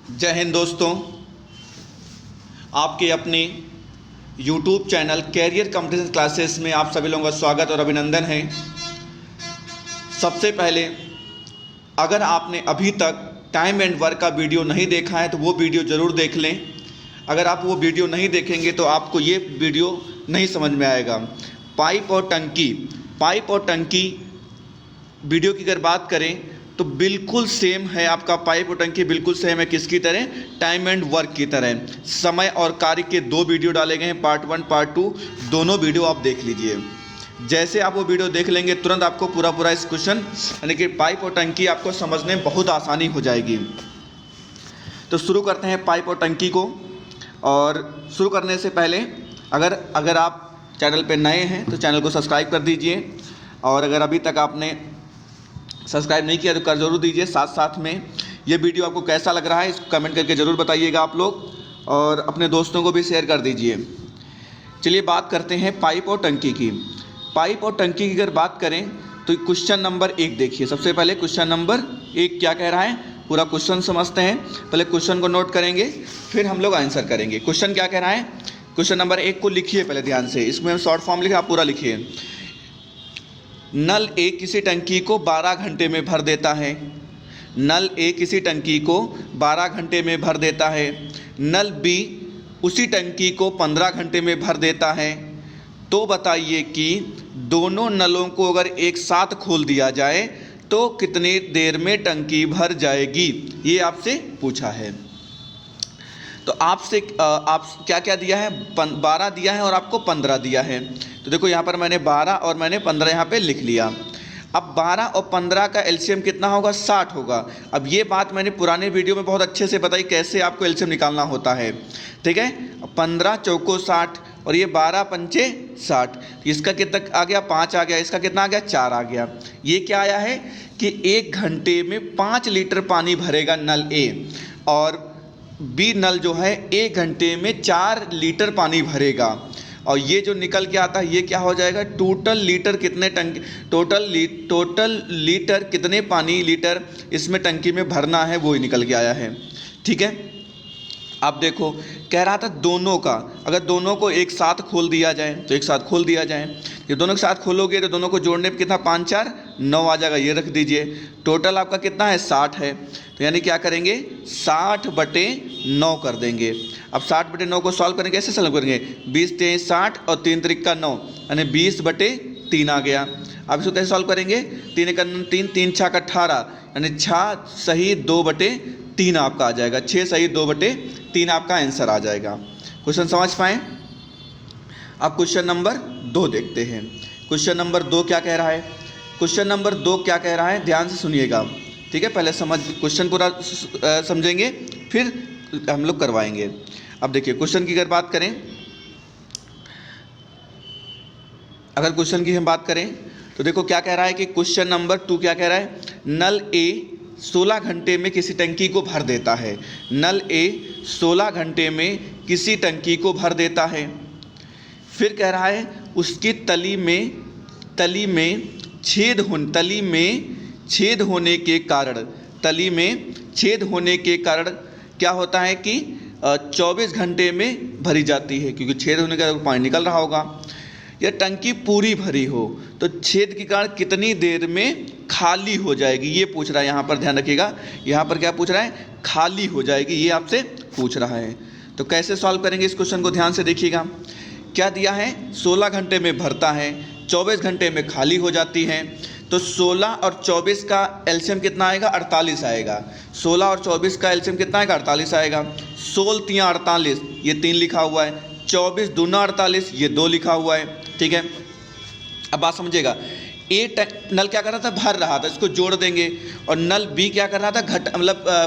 जय हिंद दोस्तों, आपके अपने YouTube channel career competition classes में आप सभी लोगों का स्वागत और अभिनंदन है। सबसे पहले अगर आपने अभी तक टाइम एंड वर्क का वीडियो नहीं देखा है तो वो वीडियो ज़रूर देख लें। अगर आप वो वीडियो नहीं देखेंगे तो आपको ये वीडियो नहीं समझ में आएगा। पाइप और टंकी वीडियो की अगर बात करें तो बिल्कुल सेम है। आपका पाइप और टंकी बिल्कुल सेम है। किसकी तरह? टाइम एंड वर्क की तरह। समय और कार्य के दो वीडियो डाले गए हैं, पार्ट 1 पार्ट 2, दोनों वीडियो आप देख लीजिए। जैसे आप वो वीडियो देख लेंगे तुरंत आपको पूरा इस क्वेश्चन यानी कि पाइप और टंकी आपको समझने में बहुत आसानी हो जाएगी। तो शुरू करते हैं पाइप और टंकी को। और शुरू करने से पहले अगर आप चैनल पर नए हैं तो चैनल को सब्सक्राइब कर दीजिए, और अगर अभी तक आपने सब्सक्राइब नहीं किया तो कर ज़रूर दीजिए। साथ साथ में ये वीडियो आपको कैसा लग रहा है इसको कमेंट करके ज़रूर बताइएगा आप लोग, और अपने दोस्तों को भी शेयर कर दीजिए। चलिए बात करते हैं पाइप और टंकी की। पाइप और टंकी की अगर बात करें तो क्वेश्चन नंबर 1 देखिए। सबसे पहले क्वेश्चन नंबर 1 क्या कह रहा है, पूरा क्वेश्चन समझते हैं। पहले क्वेश्चन को नोट करेंगे, फिर हम लोग आंसर करेंगे। क्वेश्चन क्या कह रहा है, क्वेश्चन नंबर 1 को लिखिए पहले ध्यान से। इसमें हम शॉर्ट फॉर्म लिखे, आप पूरा लिखिए। नल ए किसी टंकी को 12 घंटे में भर देता है। नल ए किसी टंकी को 12 घंटे में भर देता है। नल बी उसी टंकी को 15 घंटे में भर देता है। तो बताइए कि दोनों नलों को अगर एक साथ खोल दिया जाए तो कितनी देर में टंकी भर जाएगी, ये आपसे पूछा है। तो आपसे आप क्या क्या दिया है, 12 दिया है और आपको 15 दिया है। तो देखो यहाँ पर मैंने 12 और मैंने 15 यहाँ पे लिख लिया। अब 12 और 15 का एलसीएम कितना होगा, 60 होगा। अब ये बात मैंने पुराने वीडियो में बहुत अच्छे से बताई कैसे आपको एलसीएम निकालना होता है, ठीक है। 15 चौको 60 और ये 12 पंचे 60। इसका कितना आ गया, 5 आ गया। इसका कितना आ गया, 4 आ गया। ये क्या आया है कि 1 घंटे में 5 लीटर पानी भरेगा नल ए, और बी नल जो है 1 घंटे में 4 लीटर पानी भरेगा। और ये जो निकल के आता है ये क्या हो जाएगा, टोटल लीटर कितने टोटल लीटर कितने पानी लीटर इसमें टंकी में भरना है, वो ही निकल के आया है, ठीक है। अब देखो कह रहा था दोनों का, अगर दोनों को एक साथ खोल दिया जाए तो एक साथ खोल दिया जाए। ये दोनों के साथ खोलोगे तो दोनों को जोड़ने पे कितना, 5 4 9 आ जाएगा। ये रख दीजिए। टोटल आपका कितना है, 60 है। तो यानी क्या करेंगे, 60/9 कर देंगे। अब 60/9 को सॉल्व करेंगे, कैसे सॉल्व करेंगे, 20 3 60 और 3 3 का 9 यानी 20/3 आ गया। अब इसको कैसे सॉल्व करेंगे, 3 का 3 3 6 का 18 यानी 6 सही 2/3 आपका आ जाएगा। 6 सही 2/3 आपका आंसर आ जाएगा। क्वेश्चन समझ पाएँ। अब क्वेश्चन नंबर 2 देखते हैं। क्वेश्चन नंबर 2 क्या कह रहा है, क्वेश्चन नंबर 2 क्या कह रहा है, ध्यान से सुनिएगा, ठीक है। पहले क्वेश्चन पूरा समझेंगे फिर हम लोग करवाएंगे। अब देखिए क्वेश्चन की अगर बात करें, अगर क्वेश्चन की हम बात करें तो देखो क्या कह रहा है कि क्वेश्चन नंबर 2 क्या कह रहा है, नल ए 16 घंटे में किसी टंकी को भर देता है। नल ए 16 घंटे में किसी टंकी को भर देता है। फिर कह रहा है उसकी तली में छेद होने के कारण क्या होता है कि 24 घंटे में भरी जाती है, क्योंकि छेद होने के कारण पानी निकल रहा होगा। या टंकी पूरी भरी हो तो छेद के कारण कितनी देर में खाली हो जाएगी, ये पूछ रहा है। यहाँ पर ध्यान रखिएगा, यहाँ पर क्या पूछ रहा है, खाली हो जाएगी, ये आपसे पूछ रहा है। तो कैसे सॉल्व करेंगे इस क्वेश्चन को, ध्यान से देखिएगा। क्या दिया है, 16 घंटे में भरता है, 24 घंटे में खाली हो जाती है। तो 16 और 24 का एलसीएम कितना आएगा, 48 आएगा। 16 और 24 का एलसीएम कितना आएगा, 48 आएगा। 16 3 48, ये 3 लिखा हुआ है। 24 दूना 48, ये 2 लिखा हुआ है, ठीक है। अब बात समझिएगा, नल क्या कर रहा था, भर रहा था, इसको जोड़ देंगे। और नल बी क्या कर रहा था,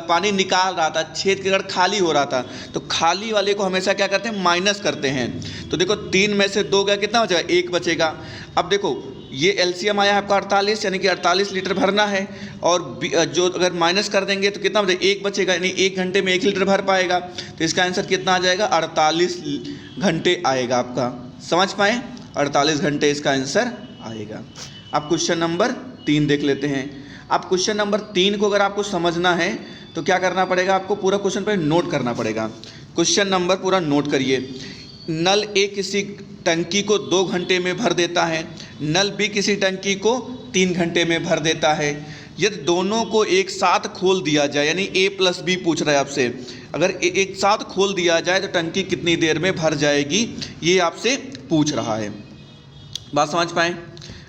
पानी निकाल रहा था, छेद के कारण खाली हो रहा था। तो खाली वाले को हमेशा क्या करते हैं, माइनस करते हैं। तो देखो 3 में से 2 गया, कितना बचेगा, 1 बचेगा। अब देखो ये एलसीएम आया आपका 48, यानी कि 48 लीटर भरना है। और जो अगर माइनस कर देंगे तो कितना बचेगा, 1 बचेगा, यानी 1 घंटे में 1 लीटर भर पाएगा। तो इसका आंसर कितना आ जाएगा, 48 घंटे आएगा आपका। समझ पाए, 48 घंटे इसका आंसर आएगा। अब क्वेश्चन नंबर 3 देख लेते हैं। अब क्वेश्चन नंबर 3 को अगर आपको समझना है तो क्या करना पड़ेगा आपको, पूरा क्वेश्चन पे नोट करना पड़ेगा। क्वेश्चन नंबर पूरा नोट करिए। नल ए किसी टंकी को 2 घंटे में भर देता है, नल बी किसी टंकी को 3 घंटे में भर देता है। यदि दोनों को एक साथ खोल दिया जाए, यानी ए प्लस बी पूछ रहा है आपसे, अगर एक साथ खोल दिया जाए तो टंकी कितनी देर में भर जाएगी, ये आपसे पूछ रहा है। बात समझ पाए?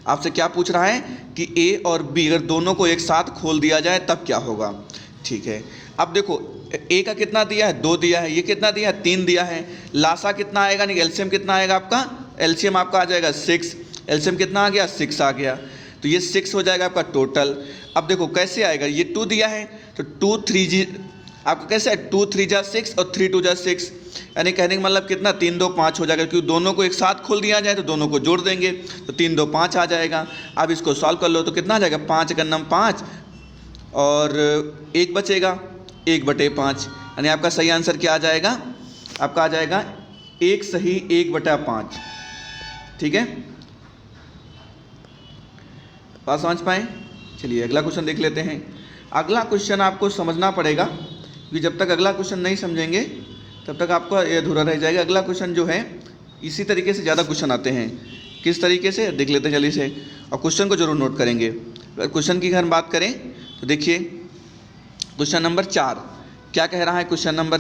आपसे क्या पूछ रहा है कि ए और बी अगर दोनों को एक साथ खोल दिया जाए तब क्या होगा। ठीक है, अब देखो ए का कितना दिया है, 2 दिया है, ये कितना दिया है, 3 दिया है। लासा कितना आएगा, नहीं एलसीएम कितना आएगा आपका, एलसीएम आपका आ जाएगा 6, एलसीएम कितना आ गया, 6 आ गया, तो ये 6 हो जाएगा आपका टोटल। अब देखो कैसे आएगा, ये 2 दिया है तो 2 3 जी आपका कैसे है, 2 3 जा 6 और 3 2 जा 6, यानी कहने का मतलब कितना, 3 2 5 हो जाएगा, क्योंकि दोनों को एक साथ खोल दिया जाए तो दोनों को जोड़ देंगे तो 3 2 5 आ जाएगा। अब इसको सॉल्व कर लो तो कितना आ जाएगा, 5 का नम 5 और 1 बचेगा 1/5, यानी आपका सही आंसर क्या आ जाएगा, आपका आ जाएगा 1 सही 1/5। ठीक है, बात समझ पाए? चलिए अगला क्वेश्चन देख लेते हैं। अगला क्वेश्चन आपको समझना पड़ेगा, क्योंकि जब तक अगला क्वेश्चन नहीं समझेंगे तब तक आपका ये अधूरा रह जाएगा। अगला क्वेश्चन जो है इसी तरीके से ज़्यादा क्वेश्चन आते हैं। किस तरीके से देख लेते हैं जल्दी से, और क्वेश्चन को जरूर नोट करेंगे। अगर क्वेश्चन की हम बात करें तो देखिए क्वेश्चन नंबर 4 क्या कह रहा है, क्वेश्चन नंबर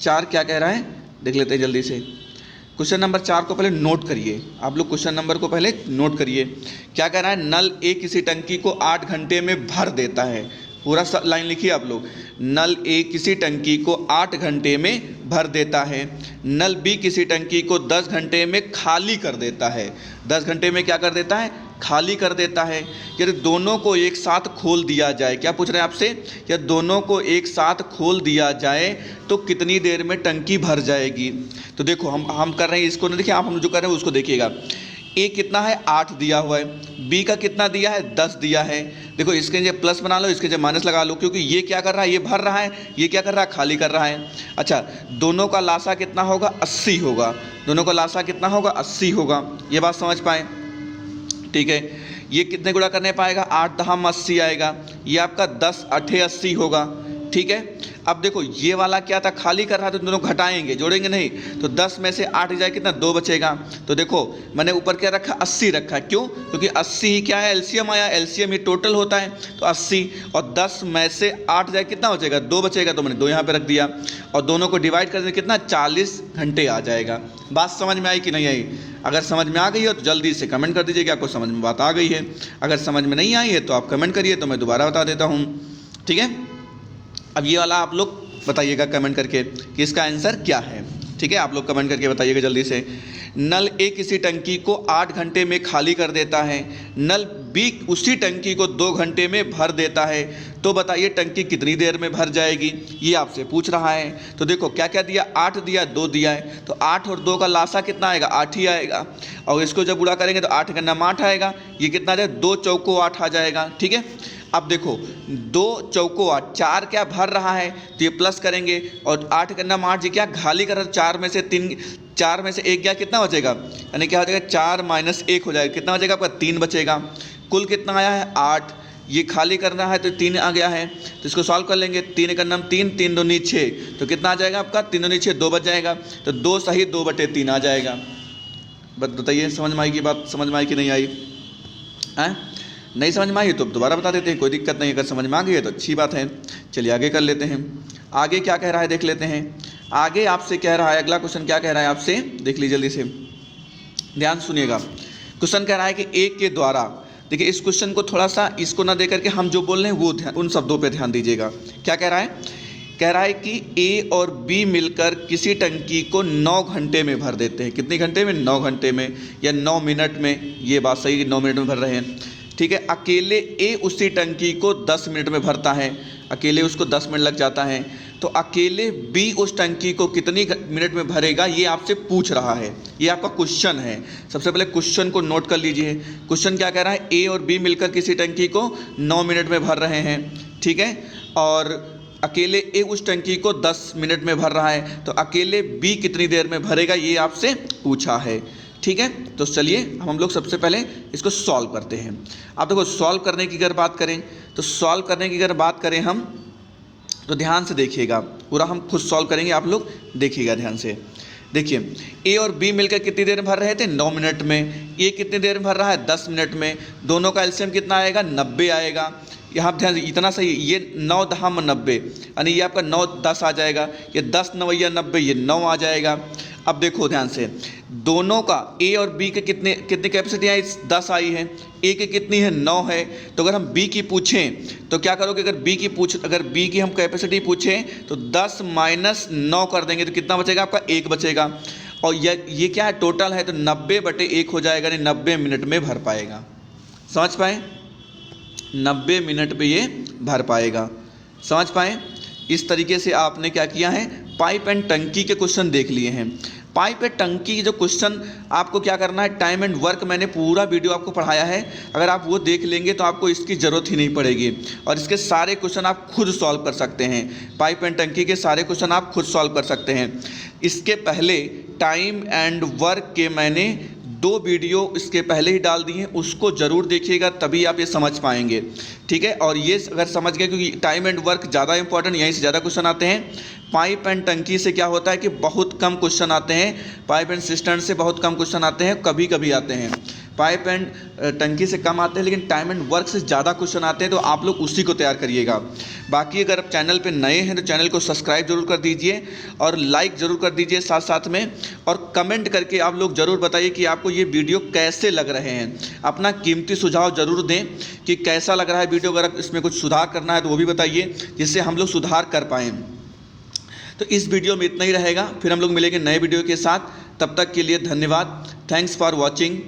4 क्या कह रहा है, देख लेते हैं जल्दी से। क्वेश्चन नंबर 4 को पहले नोट करिए, आप लोग क्वेश्चन नंबर को पहले नोट करिए। क्या कह रहा है, नल ए किसी टंकी को 8 घंटे में भर देता है। पूरा लाइन लिखिए आप लोग, नल ए किसी टंकी को 8 घंटे में भर देता है, नल बी किसी टंकी को 10 घंटे में खाली कर देता है। 10 घंटे में क्या कर देता है, खाली कर देता है। यदि दोनों को एक साथ खोल दिया जाए, क्या पूछ रहे हैं आपसे, यदि दोनों को एक साथ खोल दिया जाए तो कितनी देर में टंकी भर जाएगी। तो देखो हम कर रहे हैं इसको, नहीं देखिए आप, हम जो कर रहे हैं उसको देखिएगा। ए कितना है, 8 दिया हुआ है, बी का कितना दिया है, 10 दिया है। देखो इसके जो प्लस बना लो, इसके जो माइनस लगा लो, क्योंकि ये क्या कर रहा है, ये भर रहा है, ये क्या कर रहा है, खाली कर रहा है। अच्छा, दोनों का लासा कितना होगा, 80 होगा, दोनों का लासा कितना होगा, 80 होगा। ये बात समझ पाए? ठीक है, ये कितने गुणा करने पाएगा, 8 10 80 आएगा, ये आपका 10 8 80 होगा। ठीक है, अब देखो ये वाला क्या था, खाली कर रहा था, तो दोनों घटाएंगे, जोड़ेंगे नहीं, तो 10 में से 8 जाए कितना, 2 बचेगा। तो देखो मैंने ऊपर क्या रखा, 80 रखा, क्यों, क्योंकि 80 ही क्या है, एलसीएम आया, एलसीएम ही टोटल होता है, तो 80 और 10 में से 8 जाए कितना बचेगा, 2 बचेगा, तो मैंने 2 यहाँ पे रख दिया, और दोनों को डिवाइड कर दें कितना, 40 घंटे आ जाएगा। बात समझ में आई कि नहीं आई? अगर समझ में आ गई हो तो जल्दी से कमेंट कर दीजिए कि आपको समझ में बात आ गई है। अगर समझ में नहीं आई है तो आप कमेंट करिए, तो मैं दोबारा बता देता हूँ। ठीक है, अब ये वाला आप लोग बताइएगा कमेंट करके कि इसका आंसर क्या है। ठीक है, आप लोग कमेंट करके बताइएगा जल्दी से। नल ए किसी टंकी को 8 घंटे में खाली कर देता है, नल बी उसी टंकी को 2 घंटे में भर देता है, तो बताइए टंकी कितनी देर में भर जाएगी, ये आपसे पूछ रहा है। तो देखो क्या क्या दिया, 8 दिया, 2 दिया है, तो 8 और 2 का लासा कितना आएगा, 8 ही आएगा, और इसको जब गुणा करेंगे तो 8 का नाम 8 आएगा, ये कितना आ जाएगा, 2 चौको 8 आ जाएगा। ठीक है, अब देखो 2 चौको 8, 4 क्या भर रहा है, तो ये प्लस करेंगे, और 8 का नाम 8 जी क्या खाली कर, 4 में से 1 गया, कितना बचेगा, यानी क्या हो जाएगा, 4 - 1 हो जाएगा, कितना बचेगा आपका, 3 बचेगा। कुल कितना आया है, 8, ये खाली करना है तो 3 आ गया है, तो इसको सॉल्व कर लेंगे। 3 का नाम 3, 3 2 6, तो कितना आ जाएगा आपका, 3 2 6, 2 बच जाएगा, तो 2 सही 2/3 आ जाएगा। बताइए समझ में आई की बात, समझ में आई कि नहीं आई? नहीं समझ में आई तो दोबारा बता देते हैं, कोई दिक्कत नहीं। अगर समझ में आ गई है तो अच्छी बात है। चलिए आगे कर लेते हैं, आगे क्या कह रहा है देख लेते हैं। आगे आपसे कह रहा है, अगला क्वेश्चन क्या कह रहा है आपसे, देख लीजिए जल्दी से, ध्यान सुनिएगा। क्वेश्चन कह रहा है कि एक के द्वारा, देखिए इस क्वेश्चन को थोड़ा सा इसको ना दे करके हम जो बोल रहे हैं वो उन शब्दों पे ध्यान दीजिएगा। क्या कह रहा है, कह रहा है कि ए और बी मिलकर किसी टंकी को 9 घंटे में भर देते हैं। कितने घंटे में, 9 घंटे में, या 9 मिनट में, ये बात सही है, 9 मिनट में भर रहे हैं। ठीक है, अकेले ए उसी टंकी को 10 मिनट में भरता है, अकेले उसको 10 मिनट लग जाता है, तो अकेले बी उस टंकी को कितनी मिनट में भरेगा, ये आपसे पूछ रहा है। ये आपका क्वेश्चन है। सबसे पहले क्वेश्चन को नोट कर लीजिए। क्वेश्चन क्या कह रहा है, ए और बी मिलकर किसी टंकी को 9 मिनट में भर रहे हैं। ठीक है, और अकेले ए उस टंकी को 10 मिनट में भर रहा है, तो अकेले बी कितनी देर में भरेगा, ये आपसे पूछा है। ठीक है। तो चलिए हम लोग सबसे पहले इसको सॉल्व करते हैं। अब देखो सॉल्व करने की अगर बात करें तो सॉल्व करने की अगर बात करें हम तो ध्यान से देखिएगा, पूरा हम खुद सॉल्व करेंगे, आप लोग देखिएगा ध्यान से। देखिए ए और बी मिलकर कितनी देर में भर रहे थे 9 मिनट में, ए कितनी देर में भर रहा है 10 मिनट में, दोनों का एलसीएम कितना आएगा 90 आएगा। यहाँ ध्यान से इतना सही, ये 9 10 90 यानी ये आपका 9 10 आ जाएगा, ये 10 9 90 ये 9 आ जाएगा। अब देखो ध्यान से दोनों का ए और बी के कितनी कैपेसिटी आई 10 आई है, ए की कितनी है 9 है। तो अगर हम बी की पूछें तो क्या करोगे, अगर बी की हम कैपेसिटी पूछें तो 10 - 9 कर देंगे तो कितना बचेगा आपका 1 बचेगा। और ये क्या है टोटल है तो 90/1 हो जाएगा, यानी 90 मिनट में भर पाएगा। समझ पाए, 90 मिनट पे ये भर पाएगा। समझ पाए, इस तरीके से आपने क्या किया है, पाइप एंड टंकी के क्वेश्चन देख लिए हैं। पाइप एंड टंकी की जो क्वेश्चन आपको क्या करना है, टाइम एंड वर्क मैंने पूरा वीडियो आपको पढ़ाया है, अगर आप वो देख लेंगे तो आपको इसकी ज़रूरत ही नहीं पड़ेगी और इसके सारे क्वेश्चन आप खुद सॉल्व कर सकते हैं। पाइप एंड टंकी के सारे क्वेश्चन आप खुद सॉल्व कर सकते हैं। इसके पहले टाइम एंड वर्क के मैंने 2 वीडियो इसके पहले ही डाल दिए हैं, उसको ज़रूर देखिएगा तभी आप ये समझ पाएंगे, ठीक है। और ये अगर समझ गए, क्योंकि टाइम एंड वर्क ज़्यादा इंपॉर्टेंट, यहीं से ज़्यादा क्वेश्चन आते हैं। पाइप एंड टंकी से क्या होता है कि बहुत कम क्वेश्चन आते हैं, पाइप एंड सिस्टम से बहुत कम क्वेश्चन आते हैं, कभी कभी आते हैं। पाइप एंड टंकी से कम आते हैं लेकिन टाइम एंड वर्क से ज़्यादा क्वेश्चन आते हैं, तो आप लोग उसी को तैयार करिएगा। बाकी अगर आप चैनल पे नए हैं तो चैनल को सब्सक्राइब जरूर कर दीजिए और लाइक ज़रूर कर दीजिए साथ साथ में, और कमेंट करके आप लोग ज़रूर बताइए कि आपको ये वीडियो कैसे लग रहे हैं। अपना कीमती सुझाव ज़रूर दें कि कैसा लग रहा है वीडियो, अगर इसमें कुछ सुधार करना है तो वो भी बताइए जिससे हम लोग सुधार कर पाएँ। तो इस वीडियो में इतना ही रहेगा, फिर हम लोग मिलेंगे नए वीडियो के साथ। तब तक के लिए धन्यवाद। Thanks for watching.